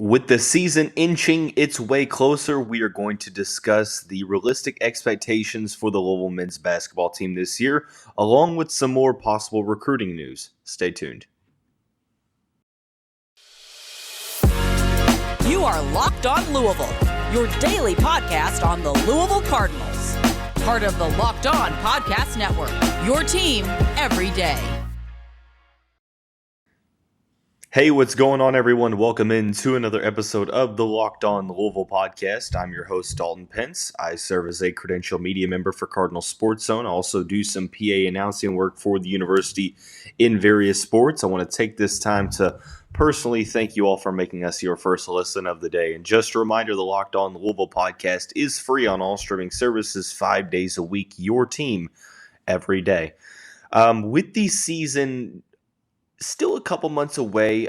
With the season inching its way closer, we are going to discuss the realistic expectations for the Louisville men's basketball team this year, along with some more possible recruiting news. Stay tuned. You are Locked On Louisville, your daily podcast on the Louisville Cardinals. Part of the Locked On Podcast Network, your team every day. Hey, what's going on, everyone? Welcome into another episode of the Locked On Louisville podcast. I'm your host, Dalton Pence. I serve as a credential media member for Cardinal Sports Zone. I also do some PA announcing work for the university in various sports. I want to take this time to personally thank you all for making us your first listen of the day. And just a reminder, the Locked On Louisville podcast is free on all streaming services 5 days a week, your team every day. With the season still a couple months away,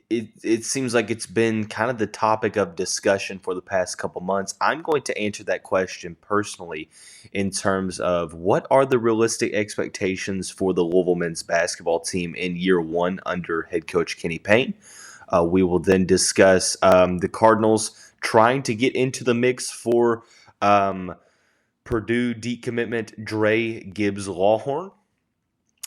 it seems like it's been kind of the topic of discussion for the past couple months. I'm going to answer that question personally in terms of what are the realistic expectations for the Louisville men's basketball team in year one under head coach Kenny Payne. We will then discuss the Cardinals trying to get into the mix for Purdue decommitment Dra Gibbs-Lawhorn.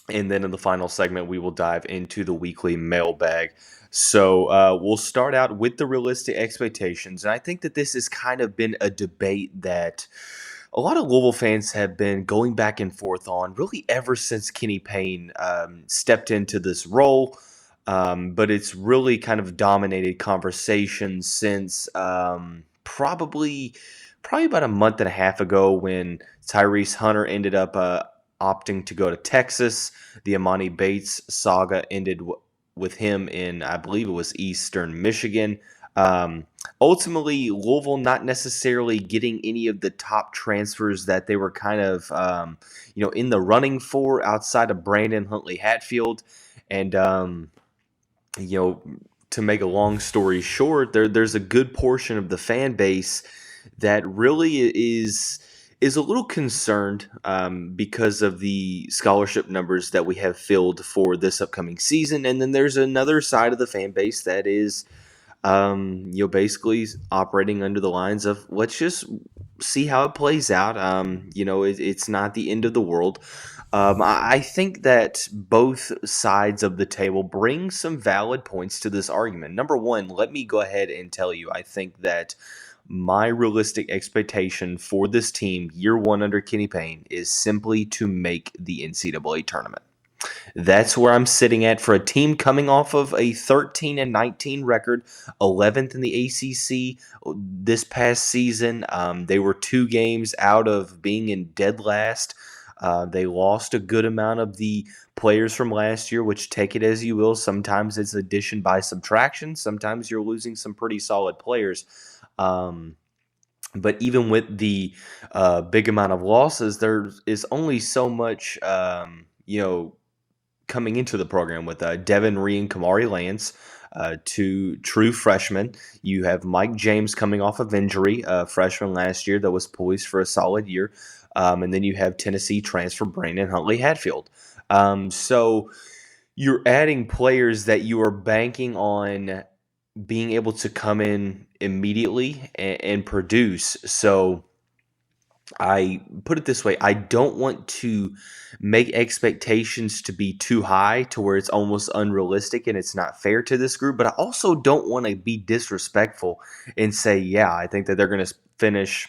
And then in the final segment, we will dive into the weekly mailbag. So we'll start out with the realistic expectations. And I think that this has kind of been a debate that a lot of Louisville fans have been going back and forth on really ever since Kenny Payne stepped into this role. But it's really kind of dominated conversation since probably about a month and a half ago when Tyrese Hunter ended up opting to go to Texas. The Amani Bates saga ended with him in, I believe it was Eastern Michigan. Ultimately, Louisville not necessarily getting any of the top transfers that they were kind of, in the running for outside of Brandon Huntley-Hatfield. And, to make a long story short, there's a good portion of the fan base that really is a little concerned because of the scholarship numbers that we have filled for this upcoming season. And then there's another side of the fan base that is, basically operating under the lines of let's just see how it plays out. It's not the end of the world. I think that both sides of the table bring some valid points to this argument. Number one, let me go ahead and tell you, I think that my realistic expectation for this team, year one under Kenny Payne, is simply to make the NCAA tournament. That's where I'm sitting at for a team coming off of a 13-19 record, 11th in the ACC this past season. They were 2 games out of being in dead last. They lost a good amount of the players from last year, which take it as you will. Sometimes it's addition by subtraction. Sometimes you're losing some pretty solid players. But even with the big amount of losses, there is only so much, coming into the program with Devin Ree and Kamari Lance, 2 true freshmen. You have Mike James coming off of injury, freshman last year that was poised for a solid year. And then you have Tennessee transfer Brandon Huntley-Hatfield. So you're adding players that you are banking on being able to come in immediately and produce. So I put it this way, I don't want to make expectations to be too high to where it's almost unrealistic and it's not fair to this group, but I also don't want to be disrespectful and say, yeah, I think that they're going to finish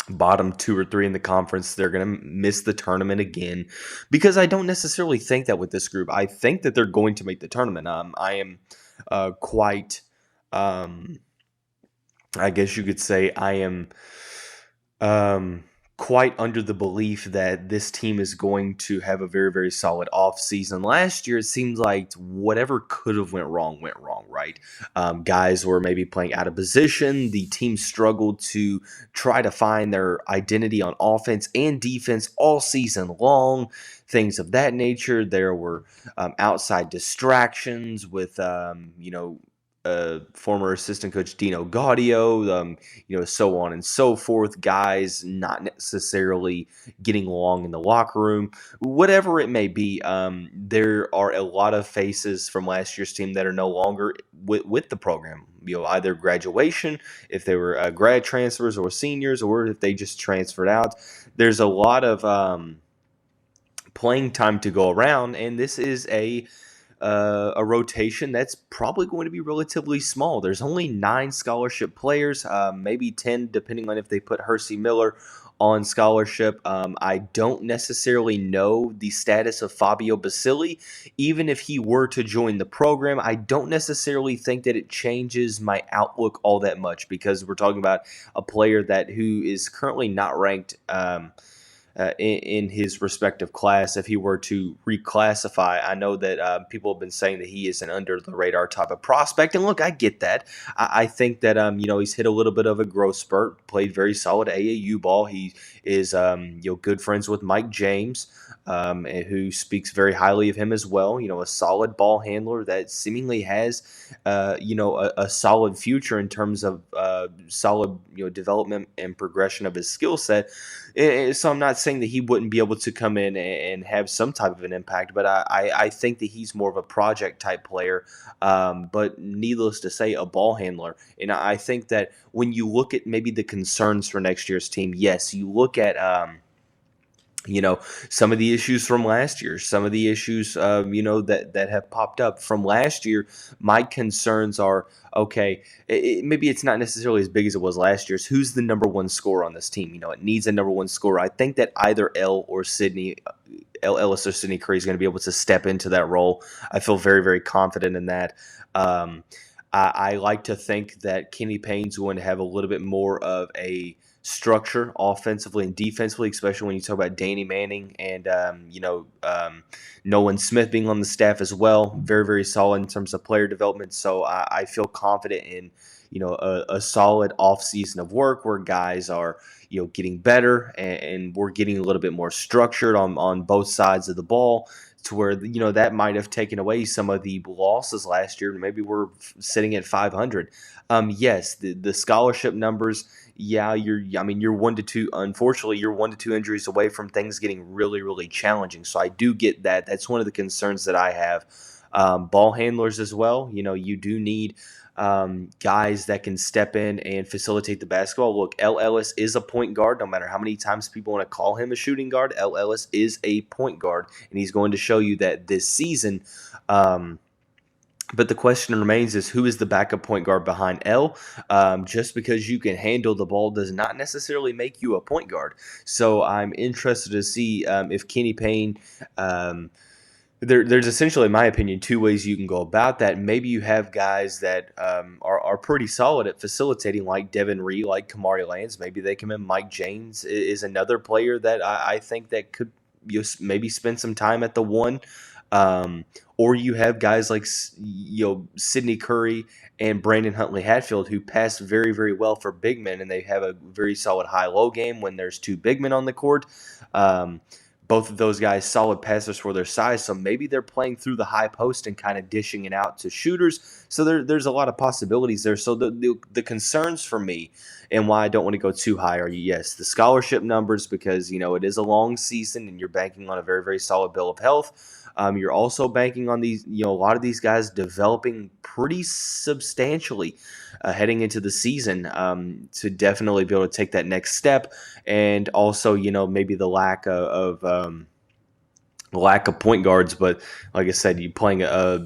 bottom 2 or 3 in the conference. They're going to miss the tournament again, because I don't necessarily think that with this group. I think that they're going to make the tournament. I am quite, I guess you could say I am quite under the belief that this team is going to have a very, very solid offseason. Last year, it seems like whatever could have went wrong, right? Guys were maybe playing out of position. The team struggled to try to find their identity on offense and defense all season long, things of that nature. There were outside distractions with, former assistant coach Dino Gaudio, so on and so forth. Guys not necessarily getting along in the locker room, whatever it may be. There are a lot of faces from last year's team that are no longer with the program. Either graduation, if they were grad transfers or seniors, or if they just transferred out. There's a lot of playing time to go around, and this is a rotation that's probably going to be relatively small. There's only 9 scholarship players, maybe 10 depending on if they put Hersey Miller on scholarship. I don't necessarily know the status of Fabio Basili. Even if he were to join the program, I don't necessarily think that it changes my outlook all that much, because we're talking about a player who is currently not ranked in his respective class. If he were to reclassify, I know that people have been saying that he is an under-the-radar type of prospect. And look, I get that. I think that, he's hit a little bit of a growth spurt, played very solid AAU ball. He is, good friends with Mike James, who speaks very highly of him as well. A solid ball handler that seemingly has, a solid future in terms of solid, development and progression of his skill set. So I'm not saying that he wouldn't be able to come in and have some type of an impact, but I think that he's more of a project type player, but needless to say, a ball handler. And I think that when you look at maybe the concerns for next year's team, yes, you look at some of the issues from last year, some of the issues, that have popped up from last year. My concerns are, okay, maybe it's not necessarily as big as it was last year's. Who's the number one scorer on this team? It needs a number one scorer. I think that either L Ellis or Sidney Curry is going to be able to step into that role. I feel very, very confident in that. I like to think that Kenny Payne's going to have a little bit more of a structure offensively and defensively, especially when you talk about Danny Manning and Nolan Smith being on the staff as well. Very, very solid in terms of player development. So I feel confident in a solid offseason of work where guys are getting better, and we're getting a little bit more structured on both sides of the ball, to where that might have taken away some of the losses last year. Maybe we're sitting at 500. Yes, the scholarship numbers. Yeah, you're 1 to 2. Unfortunately, you're 1 to 2 injuries away from things getting really, really challenging. So I do get that. That's one of the concerns that I have. Ball handlers as well. You do need guys that can step in and facilitate the basketball. Look, L. Ellis is a point guard. No matter how many times people want to call him a shooting guard, L. Ellis is a point guard, and he's going to show you that this season. But the question remains is, who is the backup point guard behind L? Just because you can handle the ball does not necessarily make you a point guard. So I'm interested to see if Kenny Payne there's essentially, in my opinion, 2 ways you can go about that. Maybe you have guys that are pretty solid at facilitating, like Devin Ree, like Kamari Lands. Maybe they come in. Mike James is another player that I think that could maybe spend some time at the 1. Or you have guys like Sidney Curry and Brandon Huntley-Hatfield, who pass very, very well for big men, and they have a very solid high-low game when there's 2 big men on the court. Both of those guys solid passers for their size, so maybe they're playing through the high post and kind of dishing it out to shooters. So there's a lot of possibilities there. So the concerns for me, and why I don't want to go too high, are, yes, the scholarship numbers, because it is a long season and you're banking on a very, very solid bill of health. You're also banking on these, a lot of these guys developing pretty substantially heading into the season to definitely be able to take that next step. And also, maybe the lack of point guards. But like I said, you playing a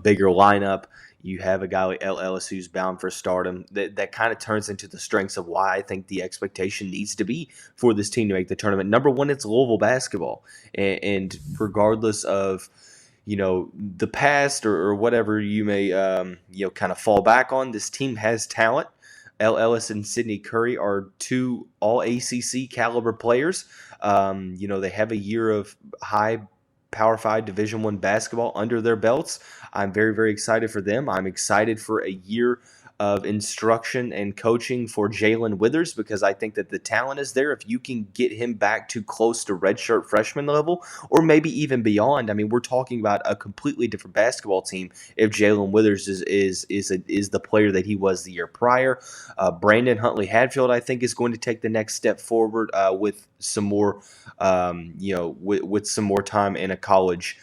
bigger lineup. You have a guy like L. Ellis who's bound for stardom. That kind of turns into the strengths of why I think the expectation needs to be for this team to make the tournament. Number one, it's Louisville basketball. And regardless of, the past or whatever you may, kind of fall back on, this team has talent. L. Ellis and Sidney Curry are 2 all-ACC caliber players. They have a year of high Power 5 Division I basketball under their belts. I'm very, very excited for them. I'm excited for a year of instruction and coaching for Jae'Lyn Withers, because I think that the talent is there. If you can get him back to close to redshirt freshman level, or maybe even beyond, I mean, we're talking about a completely different basketball team if Jae'Lyn Withers is the player that he was the year prior. Brandon Huntley-Hatfield, I think, is going to take the next step forward with some more, with some more time in a college,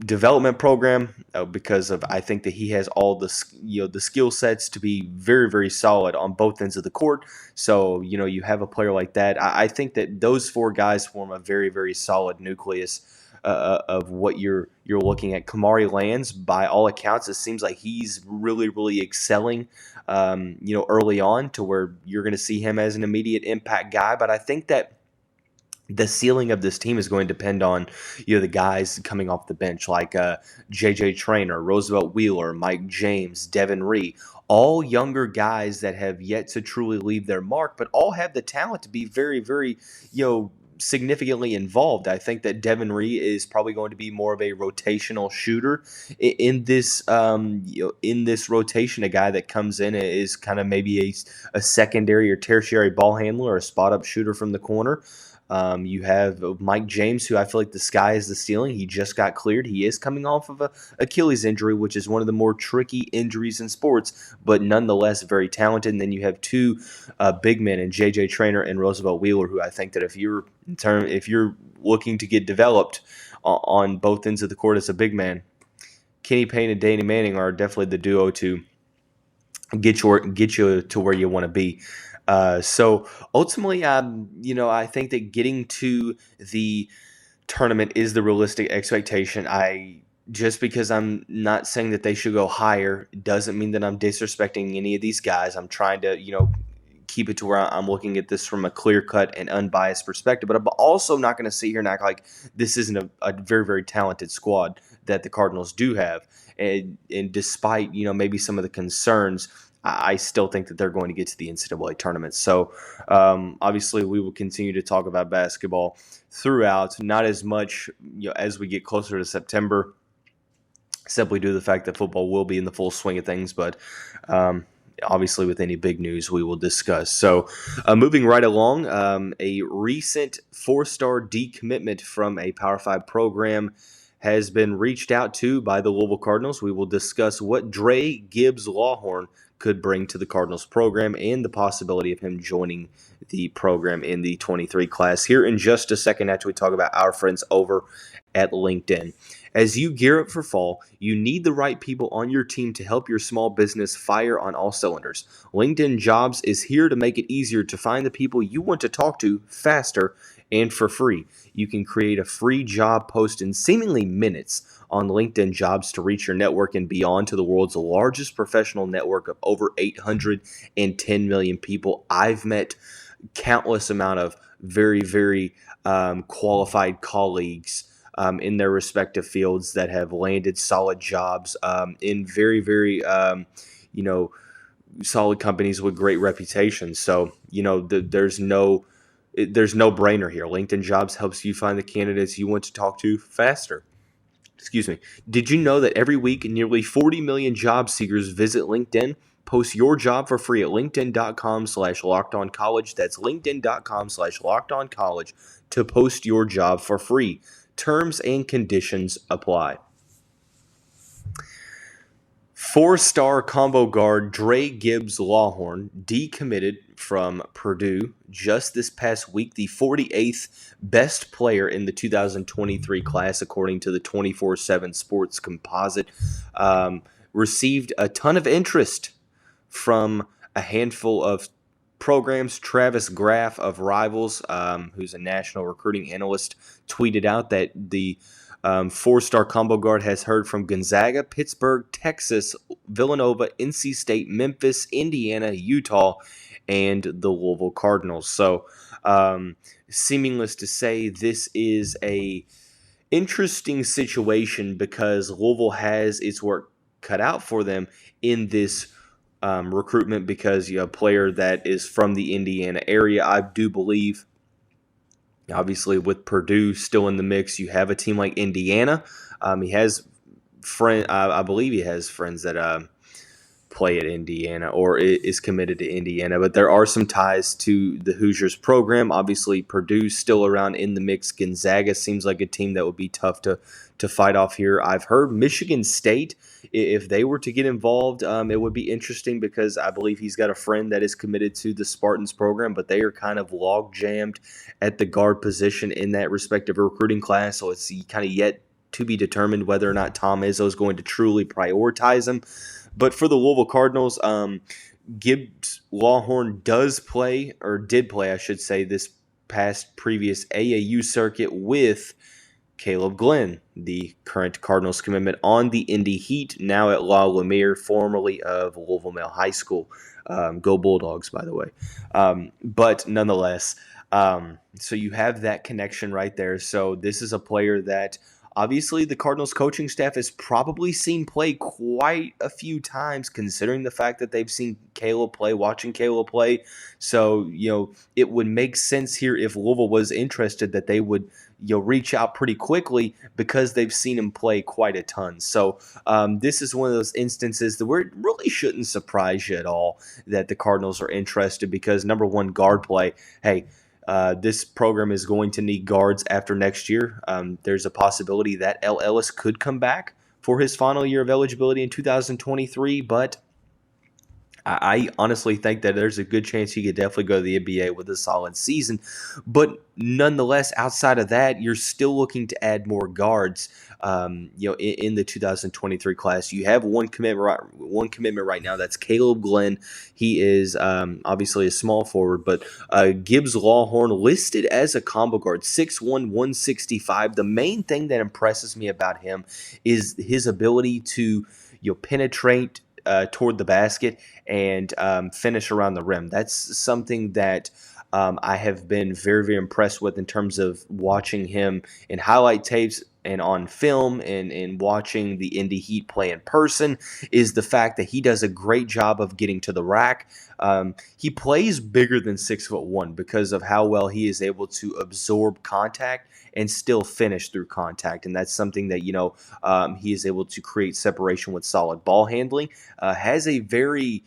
development program, because of I think that he has all the skill sets to be very, very solid on both ends of the court. So you have a player like that. I think that those four guys form a very, very solid nucleus of what you're looking at. Kamari Lands, by all accounts, it seems like he's really, really excelling early on, to where you're going to see him as an immediate impact guy. But I think that the ceiling of this team is going to depend on the guys coming off the bench, like J.J. Traynor, Roosevelt Wheeler, Mike James, Devin Ree, all younger guys that have yet to truly leave their mark, but all have the talent to be very, very significantly involved. I think that Devin Ree is probably going to be more of a rotational shooter in this rotation. A guy that comes in is kind of maybe a secondary or tertiary ball handler or a spot up shooter from the corner. You have Mike James, who I feel like the sky is the ceiling. He just got cleared. He is coming off of a Achilles injury, which is one of the more tricky injuries in sports, but nonetheless very talented. And then you have two big men in J.J. Traynor and Roosevelt Wheeler, who I think that if you're looking to get developed on both ends of the court as a big man, Kenny Payne and Danny Manning are definitely the duo to get you to where you want to be. So ultimately, I think that getting to the tournament is the realistic expectation. Just because I'm not saying that they should go higher doesn't mean that I'm disrespecting any of these guys. I'm trying to, keep it to where I'm looking at this from a clear-cut and unbiased perspective. But I'm also not going to sit here and act like this isn't a very, very talented squad that the Cardinals do have. And despite, maybe some of the concerns, I still think that they're going to get to the NCAA tournament. So, obviously, we will continue to talk about basketball throughout, not as much as we get closer to September, simply due to the fact that football will be in the full swing of things. But obviously, with any big news, we will discuss. So, moving right along, a recent 4-star decommitment from a Power 5 program has been reached out to by the Louisville Cardinals. We will discuss what Dra Gibbs-Lawhorn could bring to the Cardinals program and the possibility of him joining the program in the 23 class here in just a second, after we talk about our friends over at LinkedIn. As you gear up for fall, you need the right people on your team to help your small business fire on all cylinders. LinkedIn Jobs is here to make it easier to find the people you want to talk to faster and for free. You can create a free job post in seemingly minutes on LinkedIn Jobs to reach your network and beyond to the world's largest professional network of over 810 million people. I've met countless amount of very, very qualified colleagues in their respective fields that have landed solid jobs in very, very, solid companies with great reputations. So, there's no brainer here. LinkedIn Jobs helps you find the candidates you want to talk to faster. Excuse me. Did you know that every week nearly 40 million job seekers visit LinkedIn? Post your job for free at linkedin.com/lockedoncollege. That's linkedin.com/lockedoncollege to post your job for free. Terms and conditions apply. 4-star combo guard Dra Gibbs-Lawhorn decommitted from Purdue just this past week, the 48th best player in the 2023 class, according to the 24/7 Sports Composite. Received a ton of interest from a handful of programs. Travis Graff of Rivals, who's a national recruiting analyst, tweeted out that the 4-star combo guard has heard from Gonzaga, Pittsburgh, Texas, Villanova, NC State, Memphis, Indiana, Utah, and the Louisville Cardinals. So, seamless to say, this is a interesting situation because Louisville has its work cut out for them in this recruitment, because you have a player that is from the Indiana area. I do believe, obviously, with Purdue still in the mix, you have a team like Indiana. He has I believe he has friends that play at Indiana or is committed to Indiana, but there are some ties to the Hoosiers program. Obviously, Purdue's still around in the mix. Gonzaga seems like a team that would be tough to fight off here. I've heard Michigan State, if they were to get involved, it would be interesting because I believe he's got a friend that is committed to the Spartans program, but they are kind of log jammed at the guard position in that respective recruiting class, so it's kind of yet to be determined whether or not Tom Izzo is going to truly prioritize him. But for the Louisville Cardinals, Gibbs-Lawhorn did play, I should say, this past previous AAU circuit with Kaleb Glenn, the current Cardinals commitment on the Indy Heat, now at La Lumiere, formerly of Louisville Male High School. Go Bulldogs, by the way. But nonetheless, so you have that connection right there. So this is a player that obviously the Cardinals coaching staff has probably seen play quite a few times, considering the fact that they've seen watching Kaleb play. So, it would make sense here if Louisville was interested that they would, reach out pretty quickly because they've seen him play quite a ton. So this is one of those instances that it really shouldn't surprise you at all that the Cardinals are interested because, number one, guard play. Hey, this program is going to need guards after next year. There's a possibility that L. Ellis could come back for his final year of eligibility in 2023, but I honestly think that there's a good chance he could definitely go to the NBA with a solid season. But nonetheless, outside of that, you're still looking to add more guards. In the 2023 class, you have one commitment right now. That's Kaleb Glenn. He is obviously a small forward, but Gibbs-Lawhorn listed as a combo guard, 6'1", 165. The main thing that impresses me about him is his ability to penetrate toward the basket and finish around the rim. That's something that I have been very, very impressed with in terms of watching him in highlight tapes and on film and watching the Indy Heat play in person, is the fact that he does a great job of getting to the rack. He plays bigger than 6'1" because of how well he is able to absorb contact and still finish through contact. And that's something that, he is able to create separation with solid ball handling. Has a very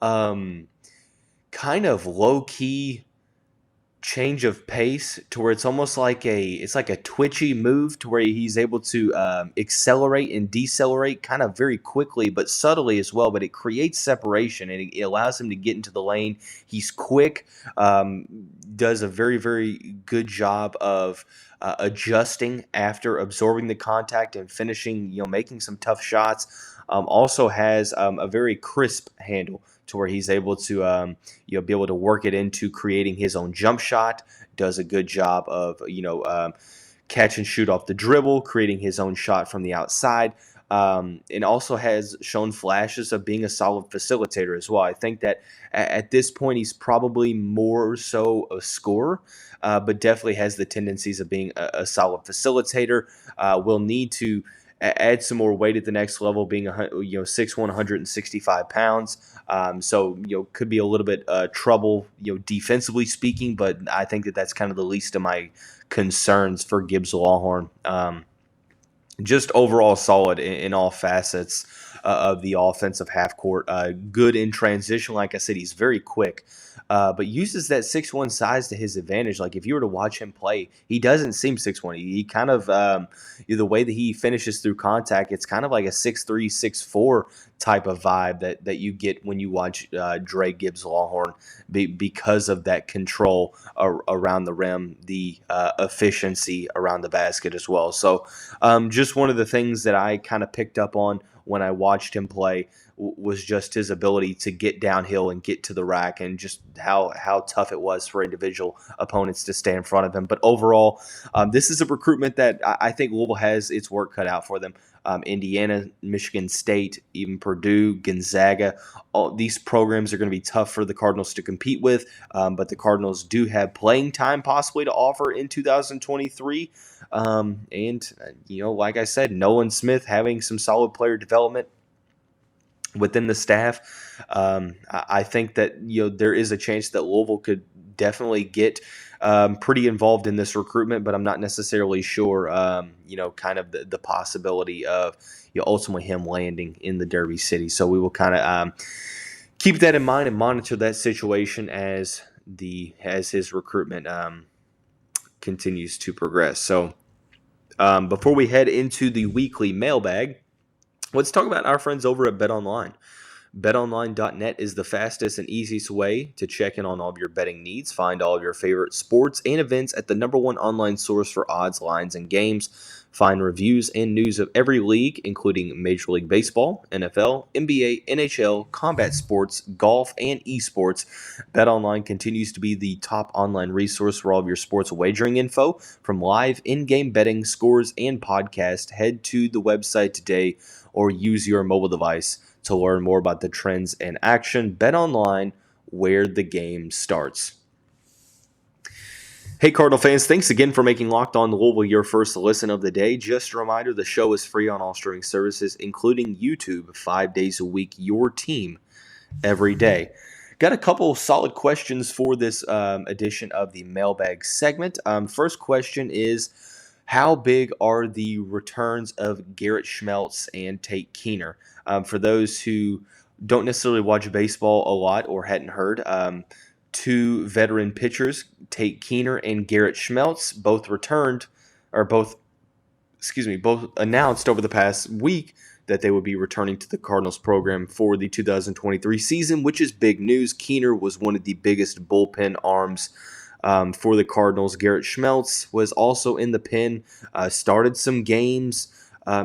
kind of low-key change of pace to where it's almost like a twitchy move to where he's able to accelerate and decelerate kind of very quickly but subtly as well, but it creates separation and it allows him to get into the lane. He's quick, does a very, very good job of adjusting after absorbing the contact and finishing, making some tough shots. Also has a very crisp handle to where he's able to, be able to work it into creating his own jump shot. Does a good job of, catch and shoot off the dribble, creating his own shot from the outside. And also has shown flashes of being a solid facilitator as well. I think that at this point he's probably more so a scorer, but definitely has the tendencies of being a solid facilitator. Will need to add some more weight at the next level, being 6'1", 165 pounds. So could be a little bit trouble, defensively speaking. But I think that that's kind of the least of my concerns for Gibbs-Lawhorn. Just overall solid in all facets of the offensive half court. Good in transition. Like I said, he's very quick, but uses that 6'1" size to his advantage. Like if you were to watch him play, he doesn't seem 6'1". He kind of, the way that he finishes through contact, it's kind of like a 6'3", 6'4" type of vibe that you get when you watch Dra Gibbs-Lawhorn because of that control around the rim, the efficiency around the basket as well. So just one of the things that I kind of picked up on when I watched him play was just his ability to get downhill and get to the rack, and just how tough it was for individual opponents to stay in front of him. But overall, this is a recruitment that I think Louisville has its work cut out for them. Indiana, Michigan State, even Purdue, Gonzaga, all these programs are going to be tough for the Cardinals to compete with, but the Cardinals do have playing time possibly to offer in 2023. And, like I said, Nolan Smith having some solid player development within the staff. I think that there is a chance that Louisville could definitely get pretty involved in this recruitment, but I'm not necessarily sure. Kind of the possibility of ultimately him landing in the Derby City. So we will kind of keep that in mind and monitor that situation as his recruitment continues to progress. So before we head into the weekly mailbag, let's talk about our friends over at BetOnline. BetOnline.net is the fastest and easiest way to check in on all of your betting needs. Find all of your favorite sports and events at the #1 online source for odds, lines, and games. Find reviews and news of every league, including Major League Baseball, NFL, NBA, NHL, combat sports, golf, and esports. BetOnline continues to be the top online resource for all of your sports wagering info. From live in-game betting, scores, and podcasts, head to the website today or use your mobile device to learn more about the trends and action. BetOnline, where the game starts. Hey, Cardinal fans, thanks again for making Locked On Louisville your first listen of the day. Just a reminder, the show is free on all streaming services, including YouTube, 5 days a week, your team every day. Got a couple solid questions for this edition of the mailbag segment. First question is, how big are the returns of Garrett Schmeltz and Tate Keener? For those who don't necessarily watch baseball a lot or hadn't heard, two veteran pitchers, Tate Keener and Garrett Schmeltz, both announced over the past week that they would be returning to the Cardinals program for the 2023 season, which is big news. Keener was one of the biggest bullpen arms for the Cardinals. Garrett Schmeltz was also in the pen, started some games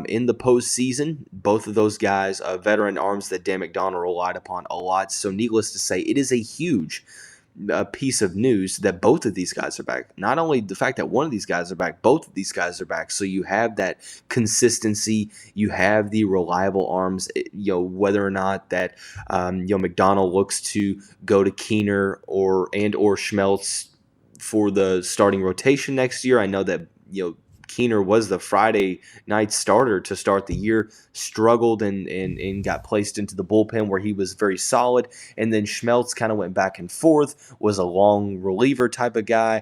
in the postseason. Both of those guys, veteran arms that Dan McDonough relied upon a lot. So needless to say, it is a huge piece of news that both of these guys are back. Not only the fact that one of these guys are back, both of these guys are back. So you have that consistency, you have the reliable arms. Whether or not that McDonough looks to go to Keener or Schmeltz for the starting rotation next year. I know that Keener was the Friday night starter to start the year, struggled and got placed into the bullpen where he was very solid. And then Schmeltz kind of went back and forth, was a long reliever type of guy,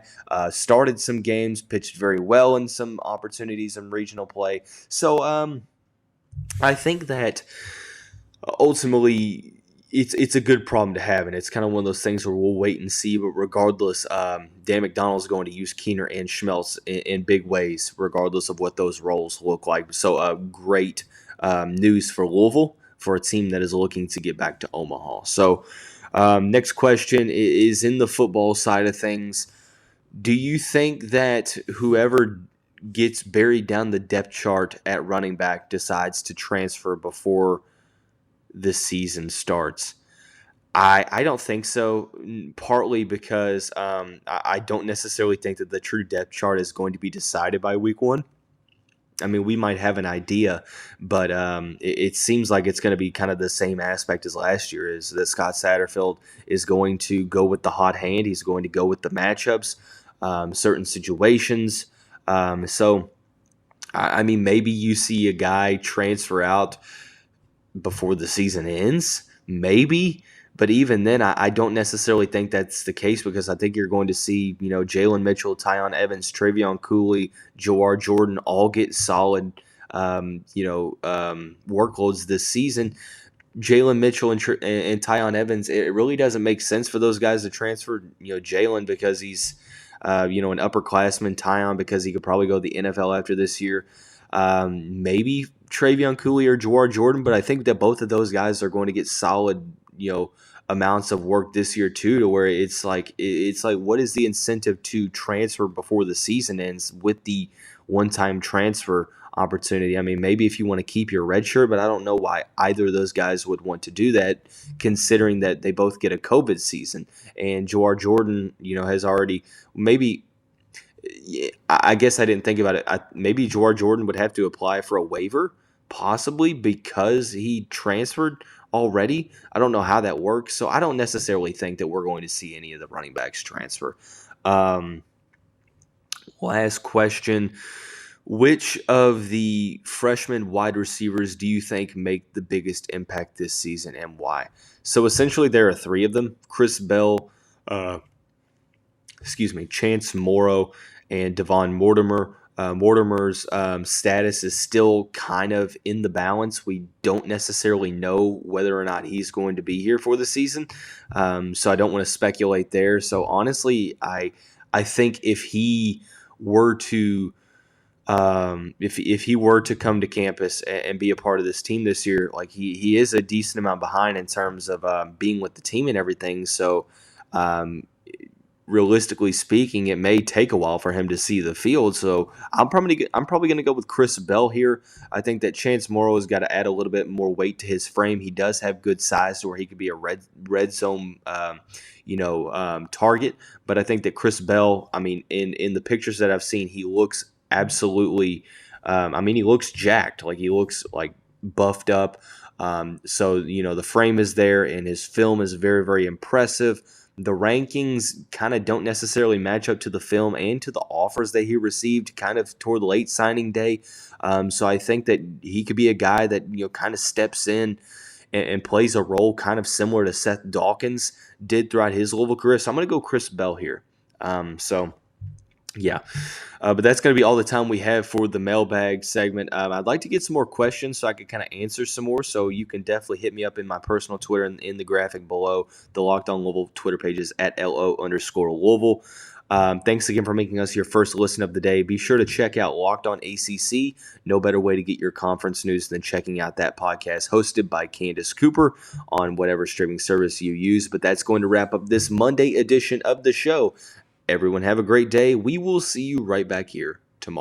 started some games, pitched very well in some opportunities in regional play. So I think that ultimately it's a good problem to have, and it's kind of one of those things where we'll wait and see. But regardless, Dan McDonough is going to use Keener and Schmeltz in big ways, regardless of what those roles look like. So great news for Louisville, for a team that is looking to get back to Omaha. So next question is in the football side of things. Do you think that whoever gets buried down the depth chart at running back decides to transfer before the season starts? I don't think so, partly because I don't necessarily think that the true depth chart is going to be decided by week 1. I mean, we might have an idea, but it seems like it's going to be kind of the same aspect as last year, is that Scott Satterfield is going to go with the hot hand. He's going to go with the matchups, certain situations. So, I mean, maybe you see a guy transfer out before the season ends, maybe. But even then, I don't necessarily think that's the case, because I think you're going to see, Jae'Lyn Mitchell, Tyon Evans, Travion Cooley, Joar Jordan all get solid, workloads this season. Jae'Lyn Mitchell and Tyon Evans, it really doesn't make sense for those guys to transfer. Jae'Lyn because he's, an upperclassman, Tyon because he could probably go to the NFL after this year. Maybe Travion Cooley or Joar Jordan, but I think that both of those guys are going to get solid, amounts of work this year too, to where it's like what is the incentive to transfer before the season ends with the one-time transfer opportunity? I mean, maybe if you want to keep your red shirt, but I don't know why either of those guys would want to do that, considering that they both get a COVID season. And Joar Jordan, has already maybe. I guess I didn't think about it. Maybe Joar Jordan would have to apply for a waiver, possibly, because he transferred already. I don't know how that works, so I don't necessarily think that we're going to see any of the running backs transfer. Last question. Which of the freshman wide receivers do you think make the biggest impact this season and why? So essentially, there are three of them: Chris Bell, Chance Morrow, and Devon Mortimer. Mortimer's status is still kind of in the balance. We don't necessarily know whether or not he's going to be here for the season, so I don't want to speculate there. So honestly, I think if he were to if he were to come to campus and be a part of this team this year, like he is a decent amount behind in terms of being with the team and everything. So realistically speaking, it may take a while for him to see the field. So I'm probably going to go with Chris Bell here. I think that Chance Morrow has got to add a little bit more weight to his frame. He does have good size to where he could be a red zone target. But I think that Chris Bell, I mean, in the pictures that I've seen, he looks absolutely. He looks jacked. Like he looks like buffed up. So the frame is there, and his film is very, very impressive. The rankings kind of don't necessarily match up to the film and to the offers that he received kind of toward late signing day. So I think that he could be a guy that kind of steps in and plays a role kind of similar to Seth Dawkins did throughout his Louisville career. So I'm going to go Chris Bell here. Yeah. But that's going to be all the time we have for the mailbag segment. I'd like to get some more questions so I could kind of answer some more. So you can definitely hit me up in my personal Twitter and in the graphic below. The Locked On Louisville Twitter page is at @LO_Louisville. Thanks again for making us your first listen of the day. Be sure to check out Locked On ACC. No better way to get your conference news than checking out that podcast hosted by Candace Cooper on whatever streaming service you use. But that's going to wrap up this Monday edition of the show. Everyone have a great day. We will see you right back here